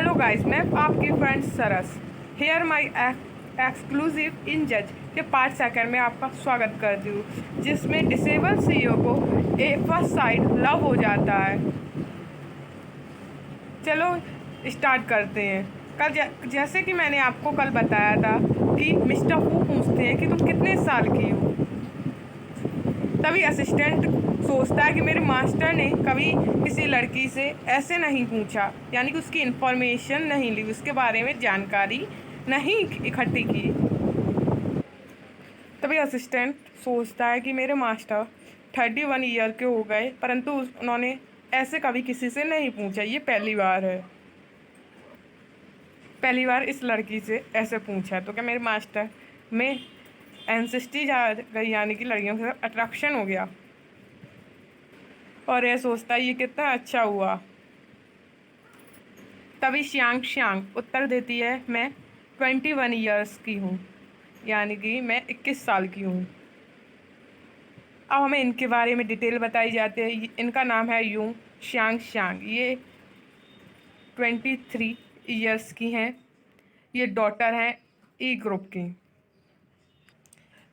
Hello guys, मैं आपकी friend Saras here my exclusive in जज के पार्ट सेकंड में आपका स्वागत करती हूँ, जिसमें डिसेबल सीईओ को फर्स्ट साइड लव हो जाता है। चलो स्टार्ट करते हैं। जैसे कि मैंने आपको कल बताया था कि मिस्टर हू पूछते हैं कि तुम कितने साल की हो। तभी असिस्टेंट सोचता है कि मेरे मास्टर ने कभी किसी लड़की से ऐसे नहीं पूछा, यानी कि उसकी इन्फॉर्मेशन नहीं ली, उसके बारे में जानकारी नहीं इकट्ठी की। तभी असिस्टेंट सोचता है कि मेरे मास्टर 31 ईयर के हो गए, परंतु उन्होंने ऐसे कभी किसी से नहीं पूछा। ये पहली बार है, पहली बार इस लड़की से ऐसे पूछा। तो क्या मेरे मास्टर में एंसेस्टी जा गई, यानी कि लड़कियों के साथ अट्रैक्शन हो गया। और यह सोचता है ये कितना अच्छा हुआ। तभी श्यांग श्यांग उत्तर देती है, मैं 21 ईयर्स की हूँ, यानी कि मैं 21 साल की हूँ। अब हमें इनके बारे में डिटेल बताई जाती है। इनका नाम है यूं श्यांग श्यांग। ये 23 ईयर्स की हैं। ये डॉटर हैं ई ग्रुप की।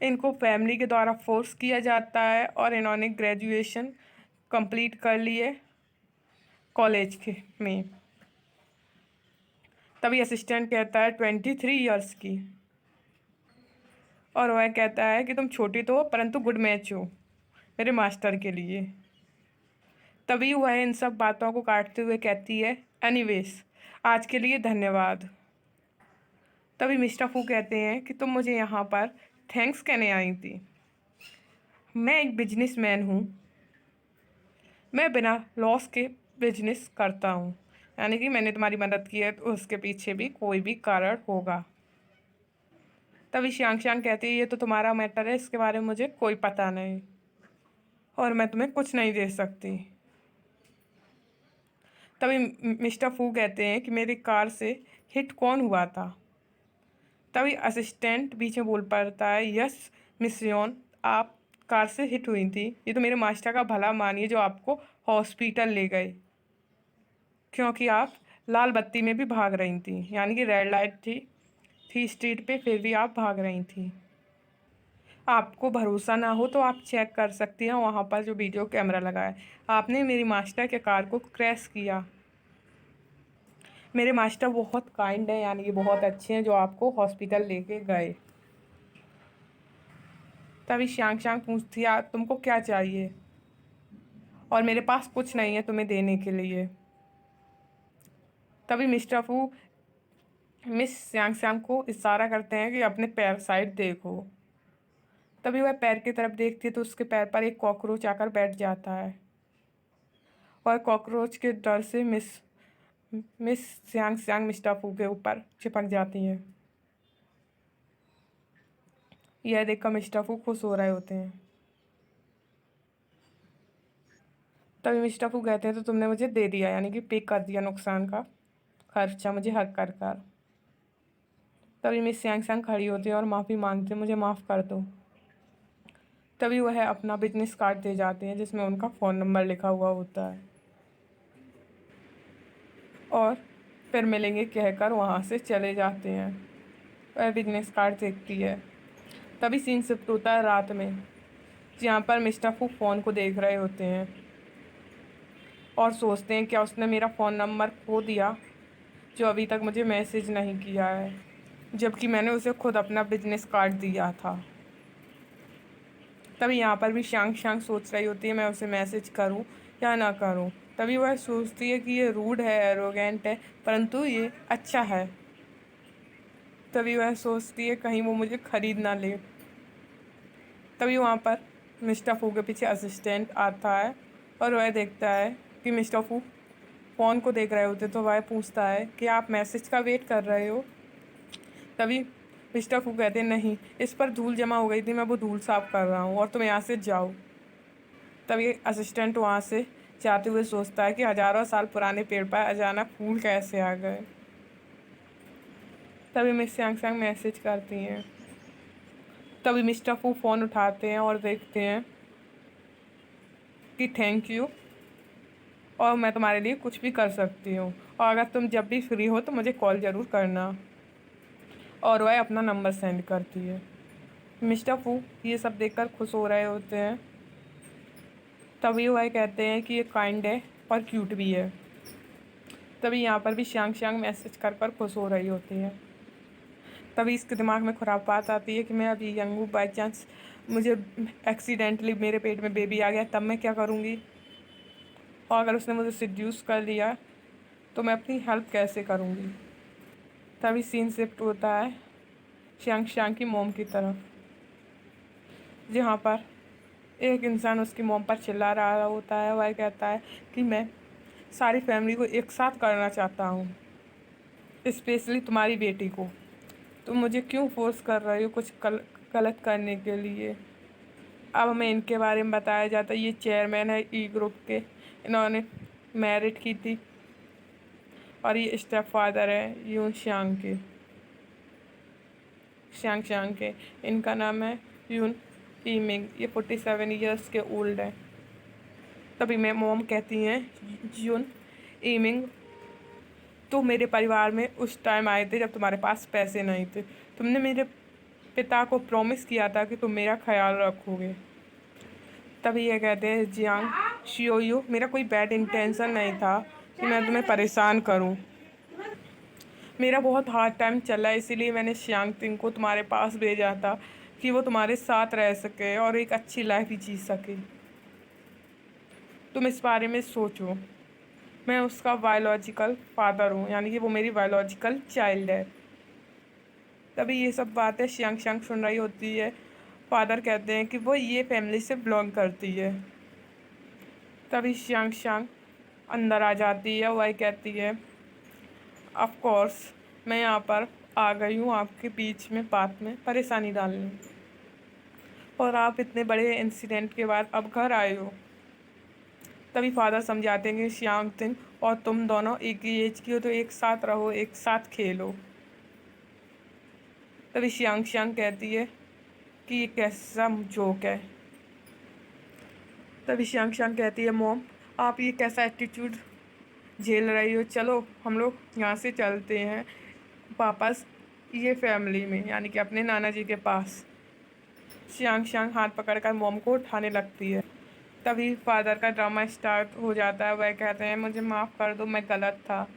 इनको फैमिली के द्वारा फोर्स किया जाता है और इन्होंने ग्रेजुएशन कंप्लीट कर ली है कॉलेज के में। तभी असिस्टेंट कहता है 23 ईयर्स की, और वह कहता है कि तुम छोटी तो हो परंतु गुड मैच हो मेरे मास्टर के लिए। तभी वह इन सब बातों को काटते हुए कहती है, एनीवेज आज के लिए धन्यवाद। तभी मिस्टर फू कहते हैं कि तुम मुझे यहाँ पर थैंक्स कहने आई थी। मैं एक बिजनेसमैन हूँ, मैं बिना लॉस के बिजनेस करता हूँ, यानी कि मैंने तुम्हारी मदद की है तो उसके पीछे भी कोई भी कारण होगा। तभी श्यांग श्यांग कहती है, ये तो तुम्हारा मैटर है, इसके बारे में मुझे कोई पता नहीं और मैं तुम्हें कुछ नहीं दे सकती। तभी मिस्टर फू कहते हैं कि मेरी कार से हिट कौन हुआ था। तभी असिस्टेंट बीच में बोल पड़ता है, यस मिस योन, आप कार से हिट हुई थी। ये तो मेरे मास्टर का भला मानिए जो आपको हॉस्पिटल ले गए, क्योंकि आप लाल बत्ती में भी भाग रही थी, यानी कि रेड लाइट थी स्ट्रीट पे, फिर भी आप भाग रही थी। आपको भरोसा ना हो तो आप चेक कर सकती हैं वहाँ पर जो वीडियो कैमरा लगा है। आपने मेरी मास्टर के कार को क्रैश किया। मेरे मास्टर बहुत काइंड हैं, यानी कि बहुत अच्छे हैं, जो आपको हॉस्पिटल लेके गए। तभी श्यांग श्यांग पूछती है, तुमको क्या चाहिए? और मेरे पास कुछ नहीं है तुम्हें देने के लिए। तभी मिस्टर फू मिस श्यांग श्यांग को इशारा करते हैं कि अपने पैर साइड देखो। तभी वह पैर की तरफ देखती है तो उसके पैर पर एक कॉकरोच आकर बैठ जाता है, और कॉकरोच के डर से मिस मिस श्यांग श्यांग मिस्टर फू के ऊपर चिपक जाती है। यह देखकर मिस्टर फू खुश हो रहे होते हैं। तभी मिस्टर फू कहते हैं, तो तुमने मुझे दे दिया, यानी कि पे कर दिया नुकसान का खर्चा मुझे हक कर कर। तभी मिस श्यांग श्यांग खड़ी होती है और माफ़ी मांगती है, मुझे माफ़ कर दो। तभी वह अपना बिजनेस कार्ड दे जाते हैं जिसमें उनका फ़ोन नंबर लिखा हुआ होता है, और फिर मिलेंगे कहकर वहाँ से चले जाते हैं। वह बिजनेस कार्ड देखती है। तभी सीन शिफ्ट होता है रात में, जहाँ पर मिस्टर फू फ़ोन को देख रहे होते हैं और सोचते हैं क्या उसने मेरा फ़ोन नंबर खो दिया जो अभी तक मुझे मैसेज नहीं किया है, जबकि मैंने उसे खुद अपना बिजनेस कार्ड दिया था। तभी यहाँ पर भी शांग शांग सोच रही होती है, मैं उसे मैसेज करूँ या ना करूँ। तभी वह सोचती है कि ये रूड है, एरोगेंट है, परंतु ये अच्छा है। तभी वह सोचती है कहीं वो मुझे खरीद ना ले। तभी वहाँ पर मिस्टर फू के पीछे असिस्टेंट आता है और वह देखता है कि मिस्टर फू फ़ोन को देख रहे होते, तो वह पूछता है कि आप मैसेज का वेट कर रहे हो। तभी मिस्टर फू कहते हैं, नहीं, इस पर धूल जमा हो गई थी, मैं वो धूल साफ कर रहा हूँ और तुम यहाँ से जाओ। तभी असिस्टेंट वहाँ से जाते हुए सोचता है कि हज़ारों साल पुराने पेड़ पर अचानक फूल कैसे आ गए। तभी मिस श्यांग श्यांग मैसेज करती हैं। तभी मिस्टर फू फ़ोन उठाते हैं और देखते हैं कि थैंक यू, और मैं तुम्हारे लिए कुछ भी कर सकती हूँ। और अगर तुम जब भी फ्री हो तो मुझे कॉल ज़रूर करना। और वह अपना नंबर सेंड करती है। मिस्टर फू ये सब देखकर खुश हो रहे होते हैं। तभी वह कहते हैं कि ये काइंड है और क्यूट भी है। तभी यहाँ पर भी श्यांग श्यांग मैसेज कर खुश हो रही होती है। तभी इसके दिमाग में खुरापात आती है कि मैं अभी यंग हूँ, बाई चांस मुझे एक्सीडेंटली मेरे पेट में बेबी आ गया तब मैं क्या करूँगी, और अगर उसने मुझे सिड्यूस कर लिया तो मैं अपनी हेल्प कैसे करूँगी। तभी सीन शिफ्ट होता है श्यांग श्यांग की मोम की तरफ, जहाँ पर एक इंसान उसकी मोम पर चिल्ला रहा होता है। वह कहता है कि मैं सारी फैमिली को एक साथ करना चाहता हूँ, स्पेशली तुम्हारी बेटी को। तुम मुझे क्यों फोर्स कर रहे हो कुछ गलत करने के लिए। अब हमें इनके बारे में बताया जाता है। ये चेयरमैन है ई ग्रुप के, इन्होंने मैरिड की थी, और ये स्टेप फादर है यून श्यांग के, श्यांग श्यांग के। इनका नाम है यून ईमिंग। ये 47 ईयर्स के ओल्ड है। तभी मैं मोम कहती हैं यून ईमिंग, तो मेरे परिवार में उस टाइम आए थे जब तुम्हारे पास पैसे नहीं थे। तुमने मेरे पिता को प्रॉमिस किया था कि तुम मेरा ख्याल रखोगे। तभी ये कहते हैं जियांग शियोयू, मेरा कोई बैड इंटेंशन नहीं था कि मैं तुम्हें परेशान करूं। मेरा बहुत हार्ड टाइम चला इसीलिए मैंने श्यांग तिंग को तुम्हारे पास भेजा था कि वो तुम्हारे साथ रह सके और एक अच्छी लाइफ जी सके। तुम इस बारे में सोचो। मैं उसका बायोलॉजिकल फादर हूँ, यानी कि वो मेरी बायोलॉजिकल चाइल्ड है। तभी ये सब बातें श्यांग श्यांग सुन रही होती है। फादर कहते हैं कि वो ये फैमिली से बिलोंग करती है। तभी श्यांग श्यांग अंदर आ जाती है। वह कहती है ऑफ कोर्स मैं यहाँ पर आ गई हूँ आपके बीच में बात में परेशानी डालने, और आप इतने बड़े इंसिडेंट के बाद अब घर आए हो। तभी फादर समझाते हैं कि श्यांग तिंग और तुम दोनों एक ही एज की हो तो एक साथ रहो, एक साथ खेलो। तभी श्यांग श्यांग कहती है कि ये कैसा जोक है। तभी श्यांग श्यांग कहती है मोम आप ये कैसा एटीट्यूड झेल रही हो, चलो हम लोग यहाँ से चलते हैं वापस ये फैमिली में, यानी कि अपने नाना जी के पास। श्यांग श्यांग हाथ पकड़कर मोम को उठाने लगती है। तभी फादर का ड्रामा स्टार्ट हो जाता है। वह कहते हैं मुझे माफ़ कर दो, मैं गलत था,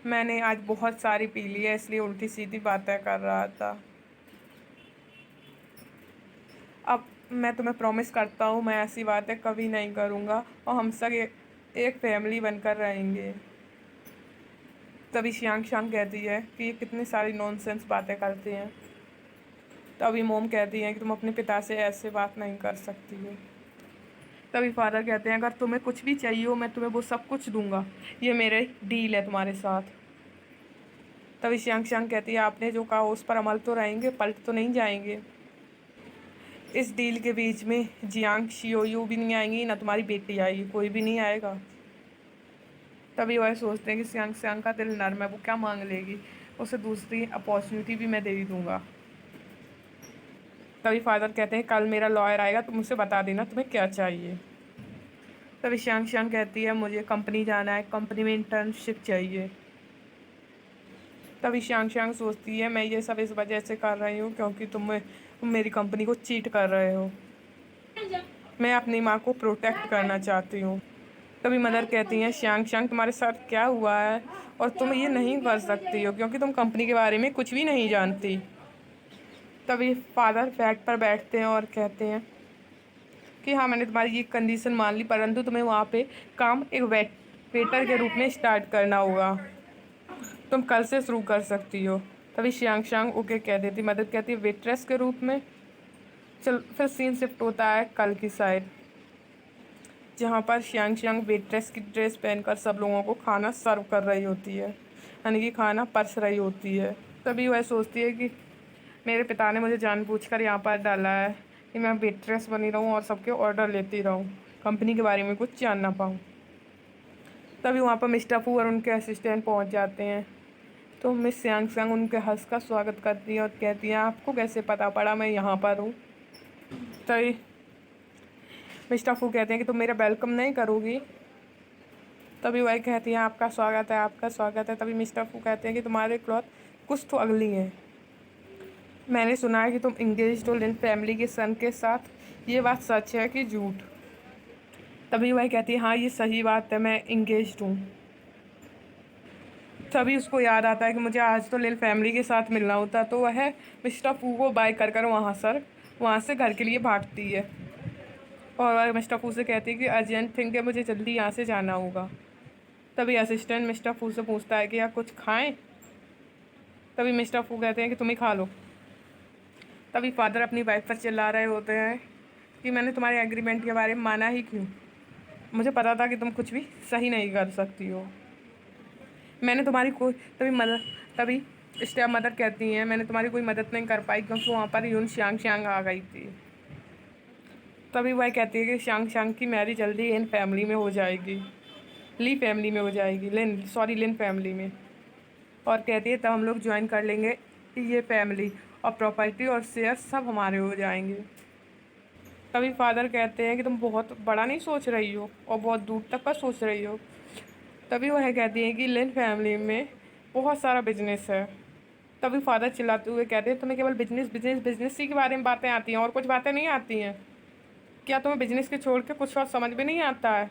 मैंने आज बहुत सारी पी ली है इसलिए उल्टी सीधी बातें कर रहा था। अब मैं तुम्हें प्रॉमिस करता हूँ मैं ऐसी बातें कभी नहीं करूँगा और हम सब एक फैमिली बनकर रहेंगे। तभी श्यांग श्यांग कहती है कि ये कितनी सारी नॉनसेंस बातें करती हैं। तभी मोम कहती हैं कि तुम अपने पिता से ऐसे बात नहीं कर सकती हो। तभी फादर कहते हैं अगर तुम्हें कुछ भी चाहिए हो मैं तुम्हें वो सब कुछ दूंगा, ये मेरे डील है तुम्हारे साथ। तभी श्यांग श्यांग कहती है आपने जो कहा उस पर अमल तो रहेंगे, पलट तो नहीं जाएंगे। इस डील के बीच में जियांग शियोयू भी नहीं आएंगी, ना तुम्हारी बेटी आएगी, कोई भी नहीं आएगा। तभी वह सोचते हैं कि श्यांग श्यांग का दिल नर्म है, वो क्या मांग लेगी, उसे दूसरी अपॉर्चुनिटी भी मैं दे दूँगा। तभी फादर कहते हैं कल मेरा लॉयर आएगा, तुम उसे बता देना तुम्हें क्या चाहिए। तभी श्यांग श्यांग कहती है मुझे कंपनी जाना है, कंपनी में इंटर्नशिप चाहिए। तभी श्यांग श्यांग सोचती है मैं ये सब इस वजह से कर रही हूँ क्योंकि तुम मेरी कंपनी को चीट कर रहे हो, मैं अपनी माँ को प्रोटेक्ट करना चाहती हूँ। तभी मदर कहती हैं श्यांग श्यांग तुम्हारे साथ क्या हुआ है और तुम ये नहीं कर सकती हो क्योंकि तुम कंपनी के बारे में कुछ भी नहीं जानती। तभी फादर बेड पर बैठते हैं और कहते हैं कि हाँ मैंने तुम्हारी ये कंडीशन मान ली, परंतु तुम्हें वहाँ पे काम एक वेटर के रूप में स्टार्ट करना होगा, तुम कल से शुरू कर सकती हो। तभी श्यांग श्यांग ओके कह देती। मदर कहती है वेट्रेस के रूप में। चल फिर सीन शिफ्ट होता है कल की साइड, जहाँ पर श्यांग श्यांग वेट्रेस की ड्रेस पहनकर सब लोगों को खाना सर्व कर रही होती है, यानी कि खाना परस रही होती है। तभी वह सोचती है कि मेरे पिता ने मुझे जानबूझकर यहाँ पर डाला है कि मैं वेट्रेस बनी रहूँ और सबके ऑर्डर लेती रहूँ, कंपनी के बारे में कुछ जान ना पाऊँ। तभी वहाँ पर मिस्टर फू और उनके असिस्टेंट पहुँच जाते हैं। तो मिस श्यांग श्यांग उनके हंस का स्वागत करती है और कहती हैं आपको कैसे पता पड़ा मैं यहाँ पर हूँ। तभी मिस्टर फू कहते हैं कि तुम मेरा वेलकम नहीं करोगी। तभी वही कहती है आपका स्वागत है, आपका स्वागत है। तभी मिस्टर फू कहते हैं कि तुम्हारे क्लॉथ कुछ तो अगली है। मैंने सुना है कि तुम इंगेज्ड हो लिन फैमिली के सन के साथ, ये बात सच है कि झूठ? तभी वही कहती है हाँ ये सही बात है, मैं इंगेज्ड हूँ। तभी उसको याद आता है कि मुझे आज तो लिल फैमिली के साथ मिलना होता, तो वह मिस्टर फू को बाय कर कर वहाँ से घर के लिए भागती है। और वह मिस्टर फू से कहती है कि अर्जेंट थिंग है, मुझे जल्दी यहाँ से जाना होगा। तभी असिस्टेंट मिस्टर फू से पूछता है कि आप कुछ खाएं? तभी मिस्टर फू कहते हैं कि तुम ही खा लो। तभी फादर अपनी वाइफ पर चिल्ला रहे होते हैं कि मैंने तुम्हारे एग्रीमेंट के बारे में माना ही क्यों? मुझे पता था कि तुम कुछ भी सही नहीं कर सकती हो। मैंने तुम्हारी कोई तभी स्टेप मदर कहती हैं मैंने तुम्हारी कोई मदद नहीं कर पाई क्योंकि वहाँ पर यून शांग शांग आ गई थी। तभी वह कहती है कि शांग शांग की मैरिज जल्दी इन फैमिली में हो जाएगी, ली फैमिली में हो जाएगी, लिन फैमिली में। और कहती है तब हम लोग ज्वाइन कर लेंगे ये फैमिली और प्रॉपर्टी और शेयर सब हमारे हो जाएंगे। तभी फादर कहते हैं कि तुम बहुत बड़ा नहीं सोच रही हो और बहुत दूर तक का सोच रही हो। तभी वह कहती है कि लिन फैमिली में बहुत सारा बिजनेस है। तभी फादर चिल्लाते हुए कहते हैं तुम्हें केवल बिजनेस बिजनेस बिजनेस ही के बारे में बातें आती हैं और कुछ बातें नहीं आती हैं क्या? तुम्हें बिजनेस के छोड़ के कुछ और समझ में नहीं आता है?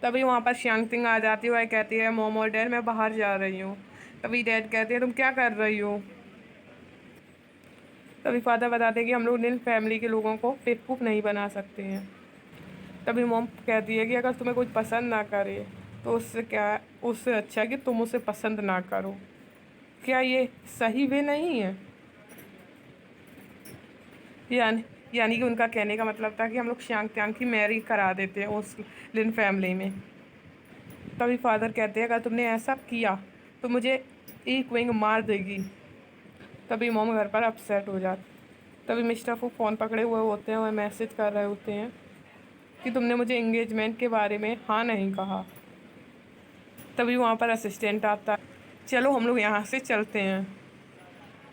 तभी वहाँ पर श्यांग सिंह आ जाती है, वह कहती है मोम और डैड मैं बाहर जा रही हूँ। तभी डैड कहते हैं तुम क्या कर रही हो? तभी फादर बताते हैं कि हम लोग लिन फैमिली के लोगों को बेवकूफ़ नहीं बना सकते हैं। तभी मोम कहती है कि अगर तुम्हें कोई पसंद ना करे तो उससे क्या, उससे अच्छा है कि तुम उसे पसंद ना करो। क्या ये सही वे नहीं है? यानी यानी कि उनका कहने का मतलब था कि हम लोग श्यांग त्यांग की मैरी करा देते हैं उस लिन फैमिली में। तभी फादर कहते हैं अगर तुमने ऐसा किया तो मुझे एक विंग मार देगी। तभी मोम घर पर अपसेट हो जाती। तभी मिस्टर फू फ़ोन पकड़े हुए होते हैं, वह मैसेज कर रहे होते हैं कि तुमने मुझे एंगेजमेंट के बारे में हाँ नहीं कहा। तभी वहाँ पर असिस्टेंट आता है, चलो हम लोग यहाँ से चलते हैं।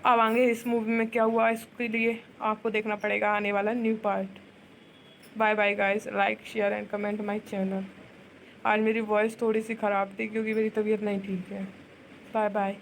अब आगे इस मूवी में क्या हुआ इसके लिए आपको देखना पड़ेगा आने वाला new part. Bye bye guys, like share and comment my channel. आज मेरी वॉइस थोड़ी सी ख़राब थी क्योंकि मेरी तबीयत नहीं ठीक है। Bye bye.